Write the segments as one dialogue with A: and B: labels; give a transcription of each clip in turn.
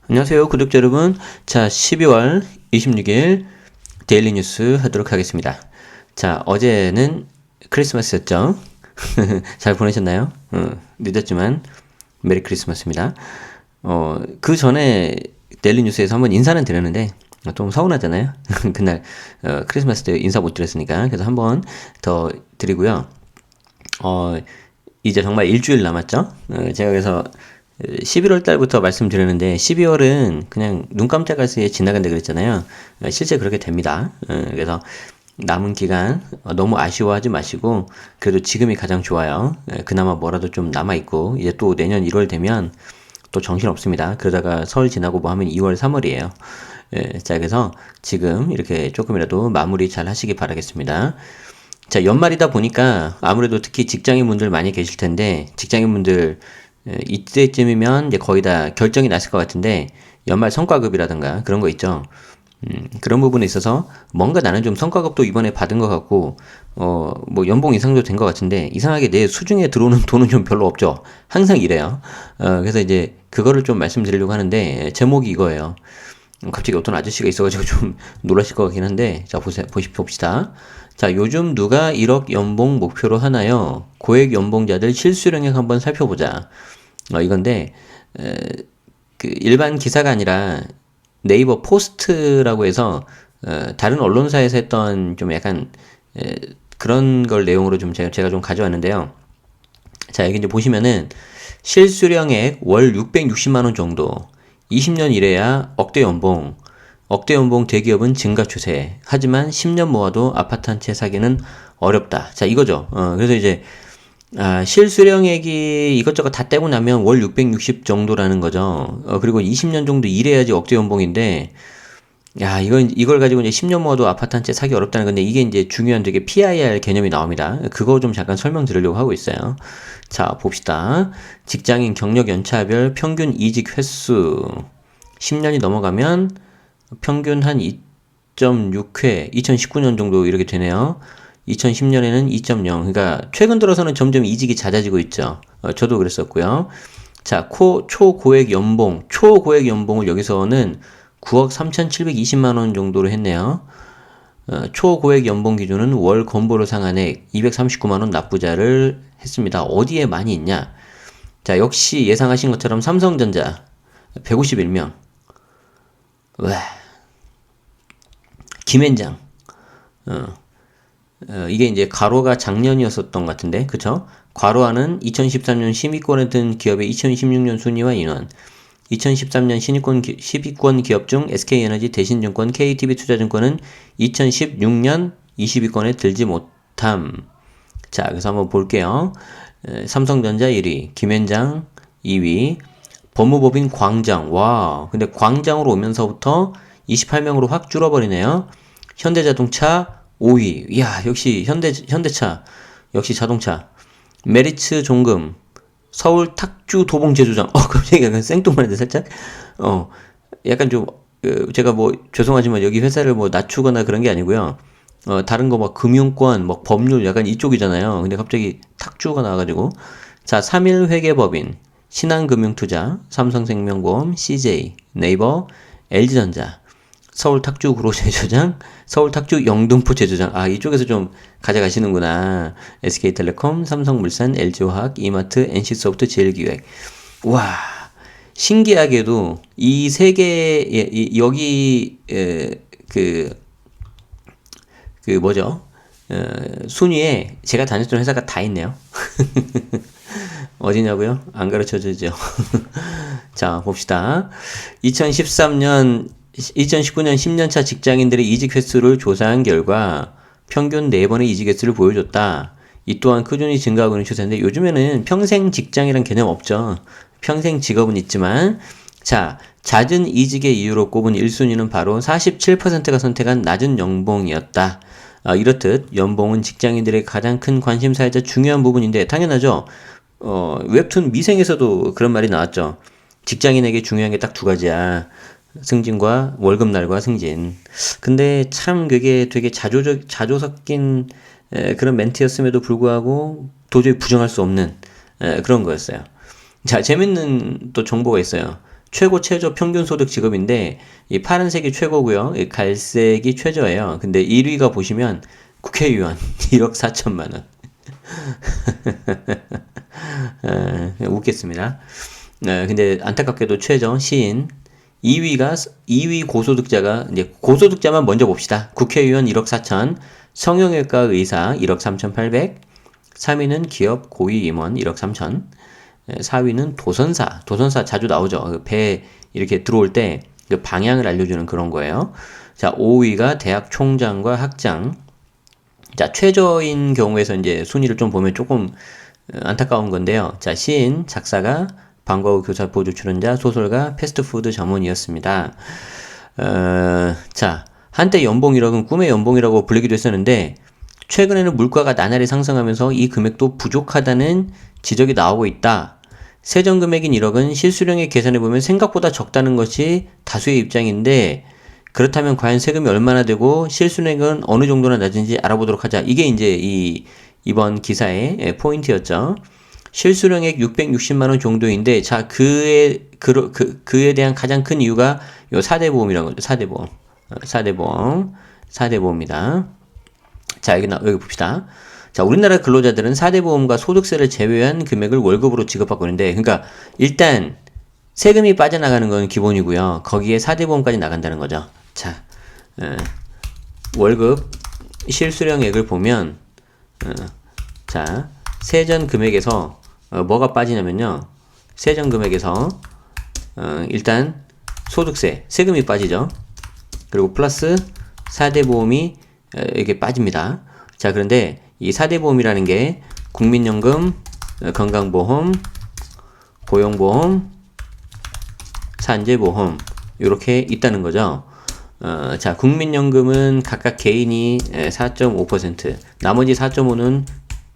A: 안녕하세요, 구독자 여러분. 자, 12월 26일 데일리 뉴스 하도록 하겠습니다. 자, 어제는 크리스마스였죠? 잘 보내셨나요? 늦었지만 메리 크리스마스입니다. 그 전에 데일리 뉴스에서 한번 인사는 드렸는데 좀 서운하잖아요. 그날 크리스마스 때 인사 못 드렸으니까. 그래서 한번 더 드리고요. 이제 정말 일주일 남았죠? 제가 그래서 11월 달부터 말씀드렸는데 12월은 그냥 눈 깜짝할 새에 지나간다 그랬잖아요. 실제 그렇게 됩니다. 그래서 남은 기간 너무 아쉬워하지 마시고 그래도 지금이 가장 좋아요. 그나마 뭐라도 좀 남아있고 이제 또 내년 1월 되면 또 정신없습니다. 그러다가 설 지나고 뭐 하면 2월, 3월이에요. 자, 그래서 지금 이렇게 조금이라도 마무리 잘 하시기 바라겠습니다. 자, 연말이다 보니까 아무래도 특히 직장인분들 많이 계실 텐데, 직장인분들 이때쯤이면 이제 거의 다 결정이 났을 것 같은데, 연말 성과급이라든가 그런 거 있죠. 그런 부분에 있어서 뭔가 나는 좀 성과급도 이번에 받은 것 같고, 뭐 연봉 인상도 된 것 같은데, 이상하게 내 수중에 들어오는 돈은 좀 별로 없죠. 항상 이래요. 그래서 이제 그거를 좀 말씀드리려고 하는데, 제목이 이거예요. 갑자기 어떤 아저씨가 있어가지고 좀 놀라실 것 같긴 한데, 자, 봅시다. 자, 요즘 누가 1억 연봉 목표로 하나요? 고액 연봉자들 실수령액 한번 살펴보자. 이건데, 그 일반 기사가 아니라 네이버 포스트라고 해서, 다른 언론사에서 했던 좀 약간, 그런 걸 내용으로 좀 제가 좀 가져왔는데요. 자, 여기 이제 보시면은, 실수령액 월 660만원 정도. 20년 이래야 억대 연봉 대기업은 증가 추세. 하지만 10년 모아도 아파트 한 채 사기는 어렵다. 자, 이거죠. 그래서 이제, 실수령액이 이것저것 다 떼고 나면 월 660 정도라는 거죠. 그리고 20년 정도 일해야지 억대 연봉인데, 야, 이걸 가지고 이제 10년 모아도 아파트 한 채 사기 어렵다는 건데, 이게 이제 중요한 되게 PIR 개념이 나옵니다. 그거 좀 잠깐 설명드리려고 하고 있어요. 자, 봅시다. 직장인 경력 연차별 평균 이직 횟수. 10년이 넘어가면 평균 한 2.6회, 2019년 정도 이렇게 되네요. 2010년에는 2.0. 그러니까 최근 들어서는 점점 이직이 잦아지고 있죠. 저도 그랬었고요. 자, 초고액 연봉을 여기서는 9억 3,720만 원 정도로 했네요. 초고액 연봉 기준은 월 건보료 상한액 239만 원 납부자를 했습니다. 어디에 많이 있냐? 자, 역시 예상하신 것처럼 삼성전자 151명. 와, 김앤장. 이게 이제 가로가 작년이었었던 것 같은데, 그쵸? 괄호하는 2013년 심의권에 든 기업의 2016년 순위와 인원. 2013년 10위권 기업 중 SK에너지, 대신증권, KTB투자증권은 2016년 20위권에 들지 못함. 자, 그래서 한번 볼게요. 삼성전자 1위, 김앤장 2위, 법무법인 광장. 와, 근데 광장으로 오면서부터 28명으로 확 줄어버리네요. 현대자동차 5위. 이야, 역시 현대차. 역시 자동차. 메리츠 종금. 서울 탁주 도봉 제조장. 갑자기 약간 생뚱맞는데 살짝. 약간 좀, 제가 뭐, 죄송하지만 여기 회사를 뭐 낮추거나 그런 게 아니고요. 다른 거 막 금융권, 뭐 법률 약간 이쪽이잖아요. 근데 갑자기 탁주가 나와가지고. 자, 3일 회계법인. 신한금융투자, 삼성생명보험, CJ, 네이버, LG전자, 서울 탁주 구로 제조장, 서울 탁주 영등포 제조장. 아, 이쪽에서 좀 가져가시는구나. SK텔레콤, 삼성물산, LG화학, 이마트, NC소프트, 제일기획. 와, 신기하게도 이 세 개, 여기, 뭐죠? 순위에 제가 다녔던 회사가 다 있네요. 어디냐고요? 안 가르쳐 주죠. 자, 봅시다. 2019년 10년차 직장인들의 이직 횟수를 조사한 결과 평균 4번의 이직 횟수를 보여줬다. 이 또한 꾸준히 증가하고 있는 추세인데 요즘에는 평생 직장이란 개념 없죠. 평생 직업은 있지만 자, 잦은 이직의 이유로 꼽은 1순위는 바로 47%가 선택한 낮은 연봉이었다. 이렇듯 연봉은 직장인들의 가장 큰 관심사이자 중요한 부분인데 당연하죠. 웹툰 미생에서도 그런 말이 나왔죠. 직장인에게 중요한 게 딱 두 가지야. 승진과 월급날과 승진. 근데 참 그게 되게 자조 섞인 그런 멘트였음에도 불구하고 도저히 부정할 수 없는 그런 거였어요. 자, 재밌는 또 정보가 있어요. 최고 최저 평균 소득 직업인데 이 파란색이 최고고요. 이 갈색이 최저예요. 근데 1위가 보시면 국회의원 1억 4천만 원. 웃겠습니다. 근데 안타깝게도 최저 시인 2위 고소득자가 이제 고소득자만 먼저 봅시다. 국회의원 1억 4천, 성형외과 의사 1억 3,800, 3위는 기업 고위 임원 1억 3천, 4위는 도선사 자주 나오죠. 그 배 이렇게 들어올 때 그 방향을 알려주는 그런 거예요. 자, 5위가 대학 총장과 학장. 자, 최저인 경우에서 이제 순위를 좀 보면 조금 안타까운 건데요. 자, 시인, 작사가, 방과 후 교사 보조 출연자, 소설가, 패스트푸드 점원이었습니다. 자, 한때 연봉 1억은 꿈의 연봉이라고 불리기도 했었는데 최근에는 물가가 나날이 상승하면서 이 금액도 부족하다는 지적이 나오고 있다. 세전 금액인 1억은 실수령액 계산해보면 생각보다 적다는 것이 다수의 입장인데 그렇다면 과연 세금이 얼마나 되고 실수령액은 어느 정도나 낮은지 알아보도록 하자. 이게 이제 이번 기사의 포인트였죠. 실수령액 660만원 정도인데 자 그에 대한 가장 큰 이유가 요 4대 보험이라는 거죠. 4대 보험입니다. 자 여기 봅시다. 자, 우리나라 근로자들은 4대 보험과 소득세를 제외한 금액을 월급으로 지급받고 있는데, 그러니까 일단 세금이 빠져나가는 건 기본이고요. 거기에 4대 보험까지 나간다는 거죠. 자, 월급 실수령액을 보면, 자, 세전 금액에서 뭐가 빠지냐면요. 세전 금액에서 일단 소득세, 세금이 빠지죠. 그리고 플러스 4대 보험이 이게 빠집니다. 자, 그런데 이 4대 보험이라는 게 국민연금, 건강보험, 고용보험, 산재보험 이렇게 있다는 거죠. 자, 국민연금은 각각 개인이 4.5%, 나머지 4.5는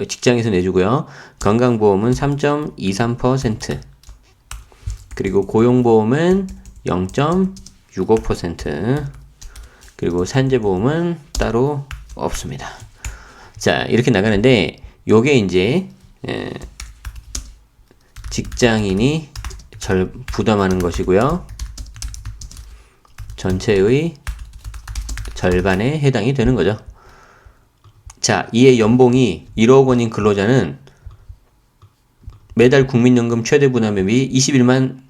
A: 직장에서 내주고요. 건강보험은 3.23%, 그리고 고용보험은 0.65%, 그리고 산재보험은 따로 없습니다. 자, 이렇게 나가는데 요게 이제 직장인이 부담하는 것이고요. 전체의 절반에 해당이 되는 거죠. 자, 이에 연봉이 1억 원인 근로자는 매달 국민연금 최대 부담액이 21만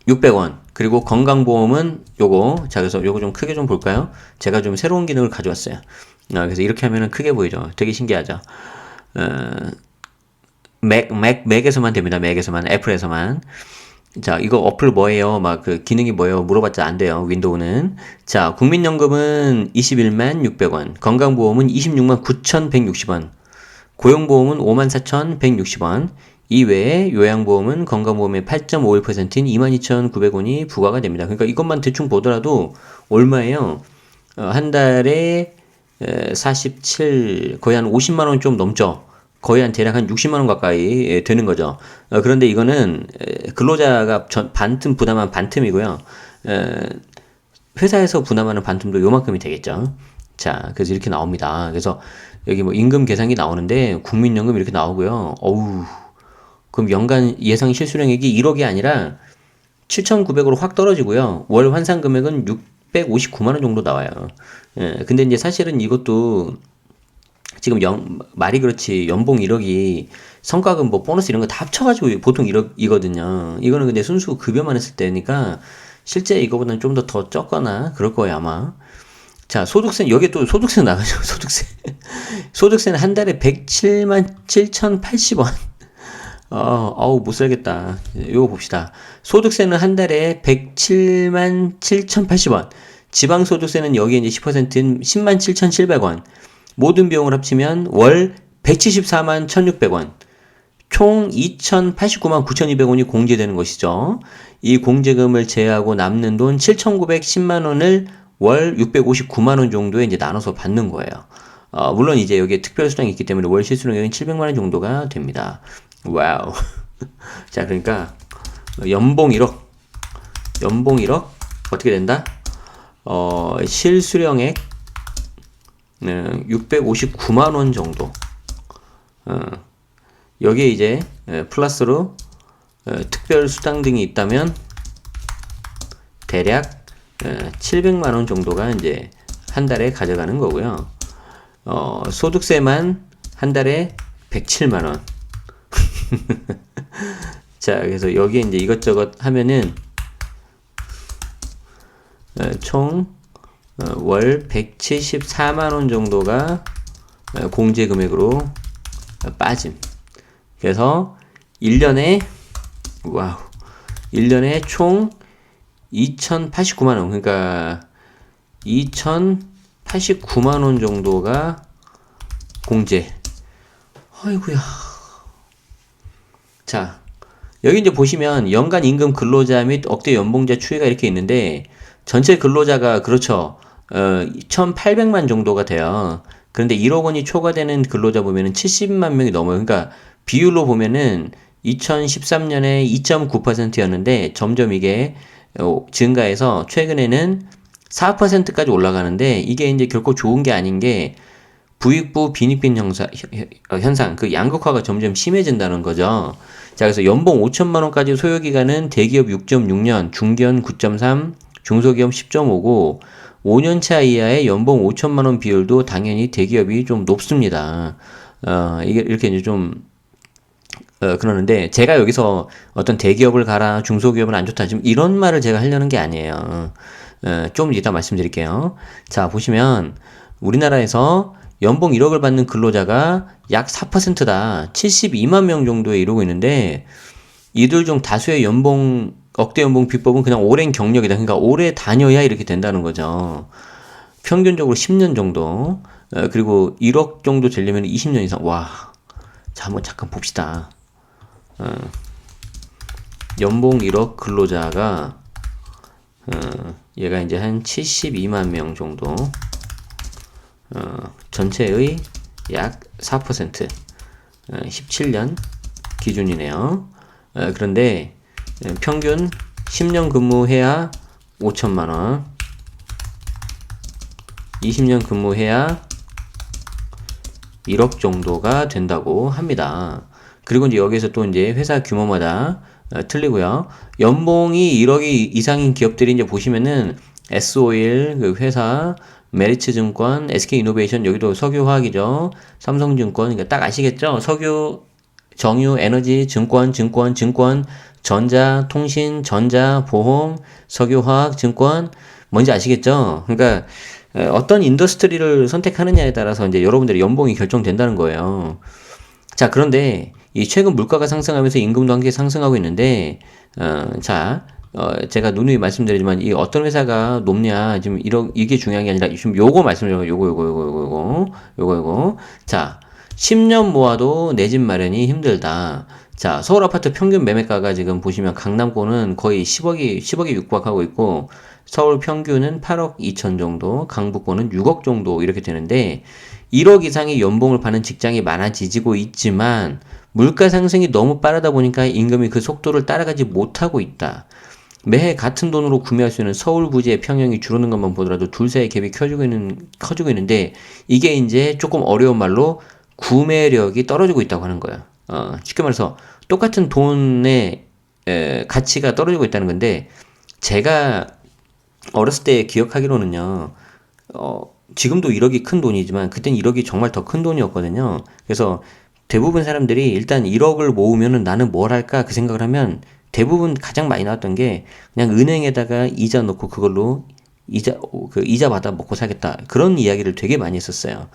A: 600원. 그리고 건강보험은 요거, 자, 그래서 요거 좀 크게 좀 볼까요? 제가 좀 새로운 기능을 가져왔어요. 그래서 이렇게 하면은 크게 보이죠. 되게 신기하죠. 맥에서만 됩니다. 맥에서만, 애플에서만. 자, 이거 어플 뭐예요? 막 그 기능이 뭐예요? 물어봤자 안 돼요. 윈도우는. 자, 국민연금은 21만 600원, 건강보험은 26만 9,160원, 고용보험은 5만 4,160원, 이외에 요양보험은 건강보험의 8.51%인 22,900원이 부과가 됩니다. 그러니까 이것만 대충 보더라도 얼마예요? 한 달에 47, 거의 한 50만원 좀 넘죠. 거의 한 대략 한 60만원 가까이 되는 거죠. 그런데 이거는 근로자가 반틈 부담한 반틈이고요. 회사에서 부담하는 반틈도 요만큼이 되겠죠. 자, 그래서 이렇게 나옵니다. 그래서 여기 뭐 임금 계산기 나오는데 국민연금 이렇게 나오고요. 어우, 그럼 연간 예상 실수령액이 1억이 아니라 7,900으로 확 떨어지고요. 월 환산 금액은 659만원 정도 나와요. 근데 이제 사실은 이것도 지금 말이 그렇지 연봉 1억이 성과금 뭐 보너스 이런 거 다 합쳐가지고 보통 1억이거든요. 이거는 근데 순수 급여만 했을 때니까 실제 이거보다는 좀 더 적거나 그럴 거예요 아마. 자, 소득세, 여기 또 소득세 나가죠. 소득세는 한 달에 107만 7,080원. 어우, 못 살겠다. 이거 봅시다. 소득세는 한 달에 107만 7,080원. 지방소득세는 여기에 이제 10%인 10만 7,700원. 모든 비용을 합치면 월 174만 1,600원. 총 2,089만 9,200원이 공제되는 것이죠. 이 공제금을 제외하고 남는 돈 7,910만 원을 월 659만원 정도에 이제 나눠서 받는 거예요. 물론 이제 여기에 특별수당이 있기 때문에 월 실수령액은 700만원 정도가 됩니다. 와우. 자, 그러니까 연봉 1억 어떻게 된다? 실수령액 659만원 정도. 여기에 이제 플러스로 특별수당 등이 있다면 대략 700만 원 정도가 이제 한 달에 가져가는 거고요. 소득세만 한 달에 107만 원. 자, 그래서 여기에 이제 이것저것 하면은 총 월 174만 원 정도가 공제 금액으로 빠짐. 그래서 1년에 총 2,089만 원. 그러니까 2,089만 원 정도가 공제. 아이고야. 자, 여기 이제 보시면 연간 임금 근로자 및 억대 연봉자 추이가 이렇게 있는데 전체 근로자가 그렇죠. 1,800만 정도가 돼요. 그런데 1억 원이 초과되는 근로자 보면은 70만 명이 넘어요. 그러니까 비율로 보면은 2013년에 2.9%였는데 점점 이게 증가해서 최근에는 4%까지 올라가는데 이게 이제 결코 좋은 게 아닌 게 부익부 빈익빈 현상, 그 양극화가 점점 심해진다는 거죠. 자, 그래서 연봉 5천만 원까지 소요기간은 대기업 6.6년, 중견 9.3, 중소기업 10.5고 5년차 이하의 연봉 5천만 원 비율도 당연히 대기업이 좀 높습니다. 이게 이렇게 이제 좀 그러는데 제가 여기서 어떤 대기업을 가라, 중소기업은 안 좋다, 지금 이런 말을 제가 하려는 게 아니에요. 좀 이따 말씀드릴게요. 자, 보시면 우리나라에서 연봉 1억을 받는 근로자가 약 4%다. 72만 명 정도에 이르고 있는데 이들 중 다수의 억대 연봉 비법은 그냥 오랜 경력이다. 그러니까 오래 다녀야 이렇게 된다는 거죠. 평균적으로 10년 정도. 그리고 1억 정도 되려면 20년 이상. 와. 자, 한번 잠깐 봅시다. 연봉 1억 근로자가 얘가 이제 한 72만 명 정도. 전체의 약 4%. 17년 기준이네요. 그런데 평균 10년 근무해야 5천만 원, 20년 근무해야 1억 정도가 된다고 합니다. 그리고 이제 여기서 또 이제 회사 규모마다 틀리고요. 연봉이 1억이 이상인 기업들이 이제 보시면은 S-오일 그 회사, 메리츠증권, SK이노베이션, 여기도 석유화학이죠. 삼성증권, 그러니까 딱 아시겠죠? 석유, 정유, 에너지, 증권, 전자, 통신, 전자, 보험, 석유화학, 증권, 뭔지 아시겠죠? 그러니까 어떤 인더스트리를 선택하느냐에 따라서 이제 여러분들의 연봉이 결정된다는 거예요. 자, 그런데 이 최근 물가가 상승하면서 임금도 함께 상승하고 있는데, 제가 누누이 말씀드리지만 이 어떤 회사가 높냐 지금 이게 중요한 게 아니라 지금 요거 말씀드려요. 요거. 자, 10년 모아도 내 집 마련이 힘들다. 자, 서울 아파트 평균 매매가가 지금 보시면 강남권은 거의 10억이 육박하고 있고 서울 평균은 8억 2천 정도, 강북권은 6억 정도 이렇게 되는데 1억 이상의 연봉을 받는 직장이 많아지고 있지만 물가 상승이 너무 빠르다 보니까 임금이 그 속도를 따라가지 못하고 있다. 매해 같은 돈으로 구매할 수 있는 서울 부지의 평형이 줄어드는 것만 보더라도 둘 사이의 갭이 커지고 있는데 이게 이제 조금 어려운 말로 구매력이 떨어지고 있다고 하는 거예요. 쉽게 말해서 똑같은 돈의 가치가 떨어지고 있다는 건데 제가 어렸을 때 기억하기로는요. 지금도 1억이 큰 돈이지만 그땐 1억이 정말 더 큰 돈이었거든요. 그래서 대부분 사람들이 일단 1억을 모으면은 나는 뭘 할까 그 생각을 하면 대부분 가장 많이 나왔던 게 그냥 은행에다가 이자 넣고 그걸로 이자 받아 먹고 살겠다. 그런 이야기를 되게 많이 했었어요.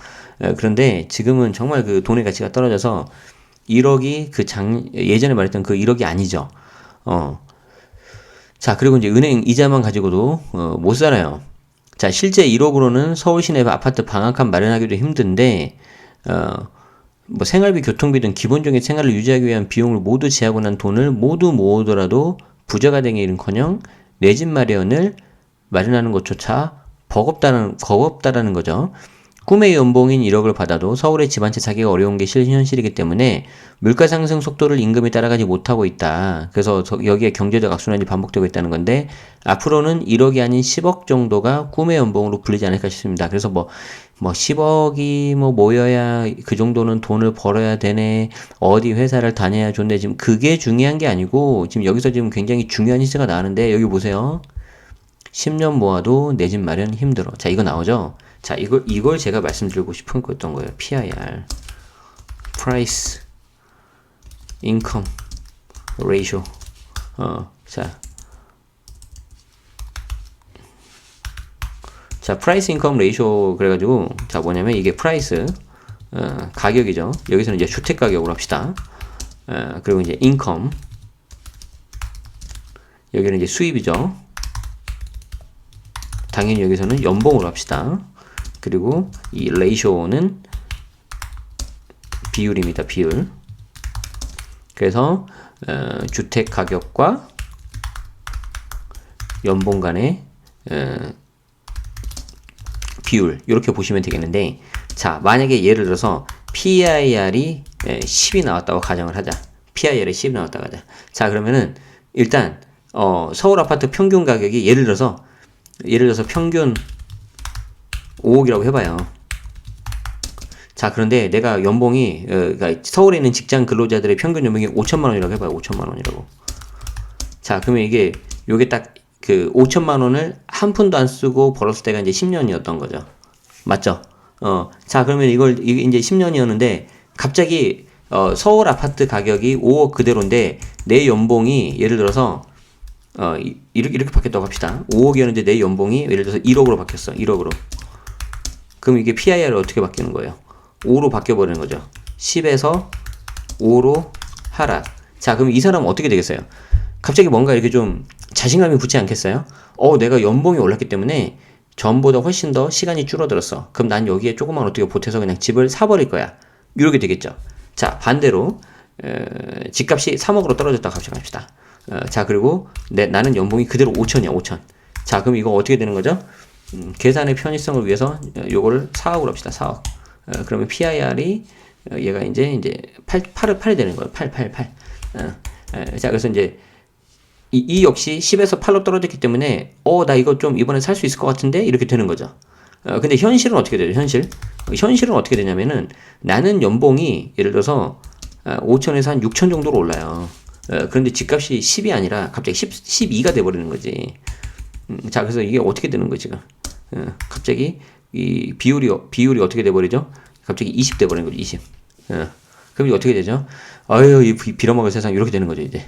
A: 그런데 지금은 정말 그 돈의 가치가 떨어져서 1억이 예전에 말했던 그 1억이 아니죠. 자, 그리고 이제 은행 이자만 가지고도 못 살아요. 자, 실제 1억으로는 서울 시내 아파트 방 한 칸 마련하기도 힘든데 뭐 생활비, 교통비 등 기본적인 생활을 유지하기 위한 비용을 모두 제하고 난 돈을 모두 모으더라도 부자가 되기는커녕 내 집 마련을 마련하는 것조차 버겁다라는 거죠. 꿈의 연봉인 1억을 받아도 서울에 집 한 채 사기가 어려운 게 현실이기 때문에 물가 상승 속도를 임금이 따라가지 못하고 있다. 그래서 여기에 경제적 악순환이 반복되고 있다는 건데 앞으로는 1억이 아닌 10억 정도가 꿈의 연봉으로 불리지 않을까 싶습니다. 그래서 뭐 10억이 모여야 그 정도는 돈을 벌어야 되네. 어디 회사를 다녀야 좋네. 지금 그게 중요한 게 아니고 지금 여기서 지금 굉장히 중요한 힌트가 나오는데 여기 보세요. 10년 모아도 내 집 마련 힘들어. 자, 이거 나오죠? 자, 이걸 제가 말씀드리고 싶은 거였던 거예요. PIR. Price Income Ratio. 자, Price Income Ratio 그래가지고, 자, 뭐냐면 이게 Price, 가격이죠. 여기서는 이제 주택 가격으로 합시다. 그리고 이제 Income. 여기는 이제 수입이죠. 당연히 여기서는 연봉으로 합시다. 그리고 이 레이쇼는 비율입니다. 비율. 그래서 주택 가격과 연봉 간의 비율 이렇게 보시면 되겠는데, 자, 만약에 예를 들어서 PIR이 10이 나왔다고 가정을 하자. PIR이 10이 나왔다고 하자. 자, 그러면은 일단 서울 아파트 평균 가격이 예를 들어서 평균 5억이라고 해봐요. 자, 그런데 내가 연봉이 그러니까 서울에 있는 직장 근로자들의 평균 연봉이 5천만 원이라고 해봐요. 5천만 원이라고. 자, 그러면 요게 딱 그 5천만 원을 한 푼도 안 쓰고 벌었을 때가 이제 10년이었던 거죠. 맞죠? 자, 그러면 이게 이제 10년이었는데 갑자기 서울 아파트 가격이 5억 그대로인데 내 연봉이 예를 들어서 이렇게 바뀌었다고 합시다. 5억이었는데 내 연봉이 예를 들어서 1억으로 바뀌었어. 1억으로. 그럼 이게 PIR이 어떻게 바뀌는 거예요? 5로 바뀌어버리는 거죠. 10에서 5로 하락. 자, 그럼 이 사람은 어떻게 되겠어요? 갑자기 뭔가 이렇게 좀 자신감이 붙지 않겠어요? 내가 연봉이 올랐기 때문에 전보다 훨씬 더 시간이 줄어들었어. 그럼 난 여기에 조금만 어떻게 보태서 그냥 집을 사버릴 거야. 이렇게 되겠죠. 자, 반대로 집값이 3억으로 떨어졌다고 갑시다. 자, 그리고 나는 연봉이 그대로 5천이야. 5천. 자, 그럼 이거 어떻게 되는 거죠? 계산의 편의성을 위해서 요거를 4억으로 합시다. 4억. 그러면 PIR이 얘가 이제 8이 되는 거예요. 8. 자, 그래서 이제 이 역시 10에서 8로 떨어졌기 때문에 나 이거 좀 이번에 살 수 있을 것 같은데 이렇게 되는 거죠. 근데 현실은 어떻게 되죠? 현실은 어떻게 되냐면은 나는 연봉이 예를 들어서 5천에서 한 6천 정도로 올라요. 그런데 집값이 10이 아니라 갑자기 12가 돼버리는 거지. 자, 그래서 이게 어떻게 되는 거지, 지금? 갑자기 이 비율이 어떻게 돼버리죠? 갑자기 20 돼버리는 거죠, 20. 그럼 이게 어떻게 되죠? 아유, 이 빌어먹을 세상 이렇게 되는 거죠, 이제.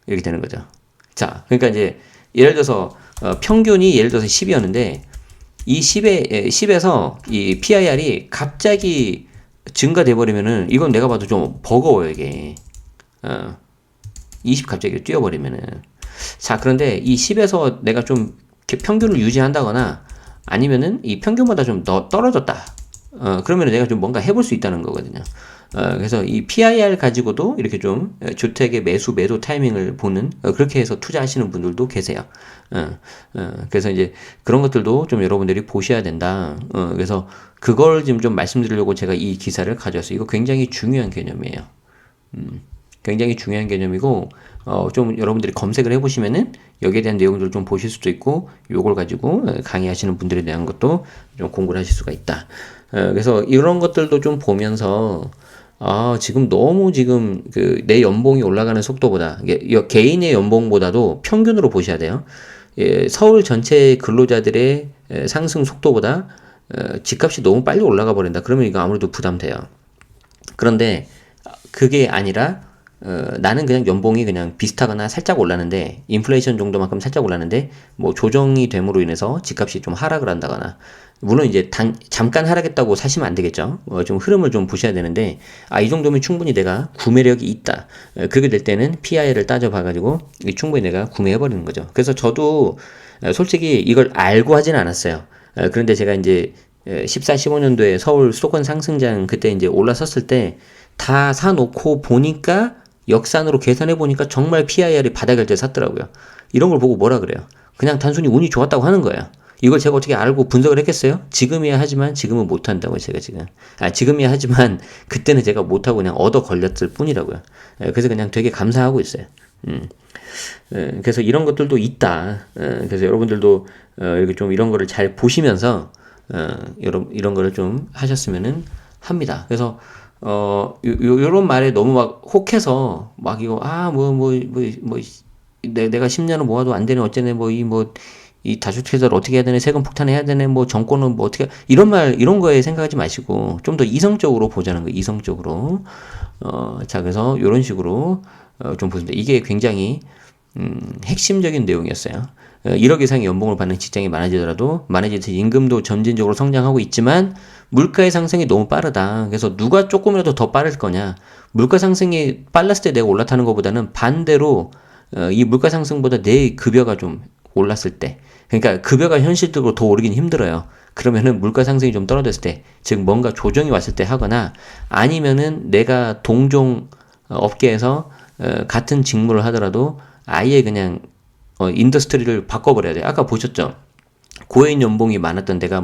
A: 이렇게 되는 거죠. 자, 그러니까 이제 예를 들어서 평균이 예를 들어서 10이었는데 이 10에서 이 PIR이 갑자기 증가돼 버리면은 이건 내가 봐도 좀 버거워요, 이게. 20 갑자기 뛰어버리면은. 자, 그런데 이 10에서 내가 좀 평균을 유지한다거나 아니면은 이 평균보다 좀 더 떨어졌다. 그러면 내가 좀 뭔가 해볼 수 있다는 거거든요. 그래서 이 PIR 가지고도 이렇게 좀 주택의 매도 타이밍을 보는, 그렇게 해서 투자하시는 분들도 계세요. 그래서 이제 그런 것들도 좀 여러분들이 보셔야 된다. 그래서 그걸 좀 말씀드리려고 제가 이 기사를 가져왔어요. 이거 굉장히 중요한 개념이에요. 굉장히 중요한 개념이고, 좀 여러분들이 검색을 해보시면은 여기에 대한 내용들을 좀 보실 수도 있고, 요걸 가지고 강의하시는 분들에 대한 것도 좀 공부를 하실 수가 있다. 그래서 이런 것들도 좀 보면서, 지금 너무 내 연봉이 올라가는 속도보다, 개인의 연봉보다도 평균으로 보셔야 돼요. 서울 전체 근로자들의 상승 속도보다 집값이 너무 빨리 올라가 버린다. 그러면 이거 아무래도 부담돼요. 그런데 그게 아니라 나는 그냥 연봉이 그냥 비슷하거나 살짝 올랐는데, 인플레이션 정도만큼 살짝 올랐는데 뭐 조정이 됨으로 인해서 집값이 좀 하락을 한다거나, 물론 이제 잠깐 하락했다고 사시면 안 되겠죠. 좀 흐름을 좀 보셔야 되는데, 이 정도면 충분히 내가 구매력이 있다. 그렇게 될 때는 PI를 따져봐가지고 충분히 내가 구매해버리는 거죠. 그래서 저도 솔직히 이걸 알고 하진 않았어요. 그런데 제가 이제 14, 15년도에 서울 수도권 상승장 그때 이제 올라섰을 때 다 사놓고 보니까, 역산으로 계산해 보니까 정말 PIR이 바닥일 때 샀더라고요. 이런 걸 보고 뭐라 그래요? 그냥 단순히 운이 좋았다고 하는 거예요. 이걸 제가 어떻게 알고 분석을 했겠어요? 지금이야 하지만 지금은 못한다고요, 제가 지금. 지금이야 하지만 그때는 제가 못하고 그냥 얻어 걸렸을 뿐이라고요. 그래서 그냥 되게 감사하고 있어요. 그래서 이런 것들도 있다. 그래서 여러분들도 이렇게 좀 이런 거를 잘 보시면서 이런 거를 좀 하셨으면은 합니다. 그래서 요런 말에 너무 막 혹해서 막 이거 내가 10년을 모아도 안 되네, 어쩌네, 이 다주택자를 어떻게 해야 되네, 세금 폭탄해야 되네, 정권은 어떻게, 이런 거에 생각하지 마시고, 좀 더 이성적으로 보자는 거예요, 이성적으로. 자, 그래서, 요런 식으로, 좀 보십니다. 이게 굉장히, 핵심적인 내용이었어요. 1억 이상의 연봉을 받는 직장이 많아지더라도 임금도 점진적으로 성장하고 있지만 물가의 상승이 너무 빠르다. 그래서 누가 조금이라도 더 빠를 거냐? 물가 상승이 빨랐을 때 내가 올라타는 것보다는 반대로 이 물가 상승보다 내 급여가 좀 올랐을 때, 그러니까 급여가 현실적으로 더 오르긴 힘들어요. 그러면은 물가 상승이 좀 떨어졌을 때, 즉 뭔가 조정이 왔을 때 하거나 아니면은 내가 동종 업계에서 같은 직무를 하더라도 아예 그냥 인더스트리를 바꿔버려야 돼. 아까 보셨죠? 고액 연봉이 많았던 데가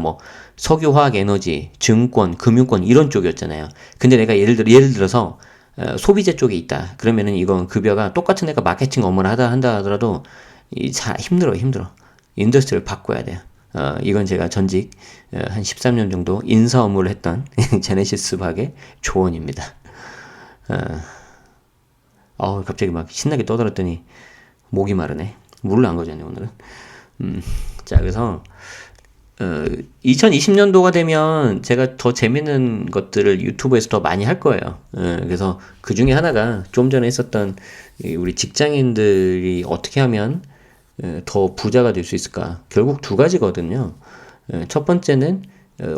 A: 석유, 화학, 에너지, 증권, 금융권 이런 쪽이었잖아요. 근데 내가 예를 들어서 소비재 쪽에 있다. 그러면은 이건 급여가 똑같은 애가 마케팅 업무를 한다 하더라도 힘들어. 인더스트리를 바꿔야 돼요. 이건 제가 전직 한 13년 정도 인사 업무를 했던 제네시스 박의 조언입니다. 갑자기 막 신나게 떠들었더니 목이 마르네. 물을 안 가져왔네, 오늘은. 자, 그래서 2020년도가 되면 제가 더 재밌는 것들을 유튜브에서 더 많이 할 거예요. 그래서 그 중에 하나가 좀 전에 했었던 우리 직장인들이 어떻게 하면 더 부자가 될 수 있을까? 결국 두 가지거든요. 첫 번째는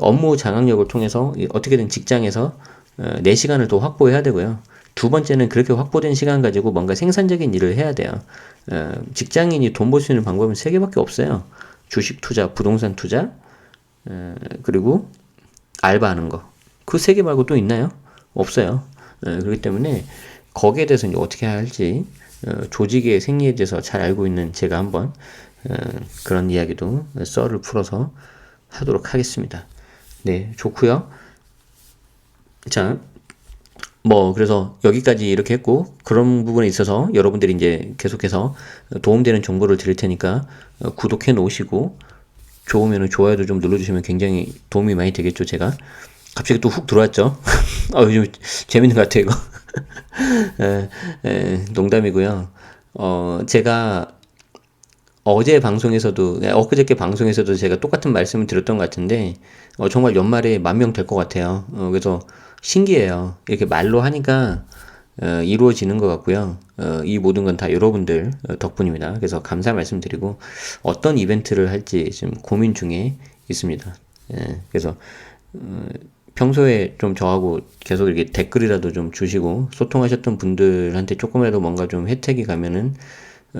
A: 업무 장악력을 통해서 어떻게든 직장에서 내 시간을 더 확보해야 되고요. 두 번째는 그렇게 확보된 시간 가지고 뭔가 생산적인 일을 해야 돼요. 직장인이 돈 벌 수 있는 방법은 세 개밖에 없어요. 주식 투자, 부동산 투자, 그리고 알바하는 거. 그 세 개 말고 또 있나요? 없어요. 그렇기 때문에 거기에 대해서 이제 어떻게 해야 할지 조직의 생리에 대해서 잘 알고 있는 제가 한번 그런 이야기도 썰을 풀어서 하도록 하겠습니다. 네, 좋고요. 자, 그래서 여기까지 이렇게 했고, 그런 부분에 있어서 여러분들이 이제 계속해서 도움되는 정보를 드릴 테니까 구독해 놓으시고, 좋으면 좋아요도 좀 눌러주시면 굉장히 도움이 많이 되겠죠, 제가. 갑자기 또 훅 들어왔죠? 요즘 재밌는 것 같아요, 이거. 농담이고요. 제가 어제 방송에서도, 엊그저께 방송에서도 제가 똑같은 말씀을 드렸던 것 같은데, 정말 연말에 10,000명 될 것 같아요. 그래서 신기해요. 이렇게 말로 하니까, 이루어지는 것 같고요. 이 모든 건 다 여러분들 덕분입니다. 그래서 감사 말씀드리고, 어떤 이벤트를 할지 지금 고민 중에 있습니다. 그래서, 평소에 좀 저하고 계속 이렇게 댓글이라도 좀 주시고, 소통하셨던 분들한테 조금이라도 뭔가 좀 혜택이 가면은,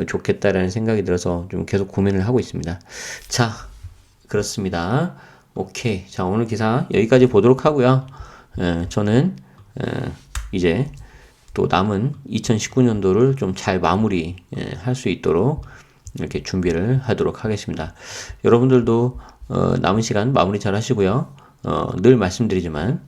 A: 좋겠다라는 생각이 들어서 좀 계속 고민을 하고 있습니다. 자, 그렇습니다. 오케이. 자, 오늘 기사 여기까지 보도록 하고요. 저는 이제 또 남은 2019년도를 좀 잘 마무리 할 수 있도록 이렇게 준비를 하도록 하겠습니다. 여러분들도 남은 시간 마무리 잘 하시고요. 늘 말씀드리지만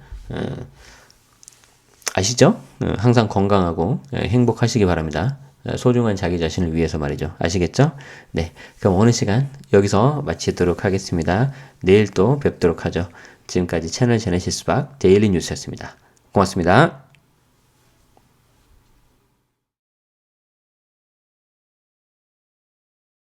A: 아시죠? 항상 건강하고 행복하시기 바랍니다. 소중한 자기 자신을 위해서 말이죠. 아시겠죠? 네. 그럼 오늘 시간 여기서 마치도록 하겠습니다. 내일 또 뵙도록 하죠. 지금까지 채널 제네시스 박 데일리 뉴스였습니다. 고맙습니다.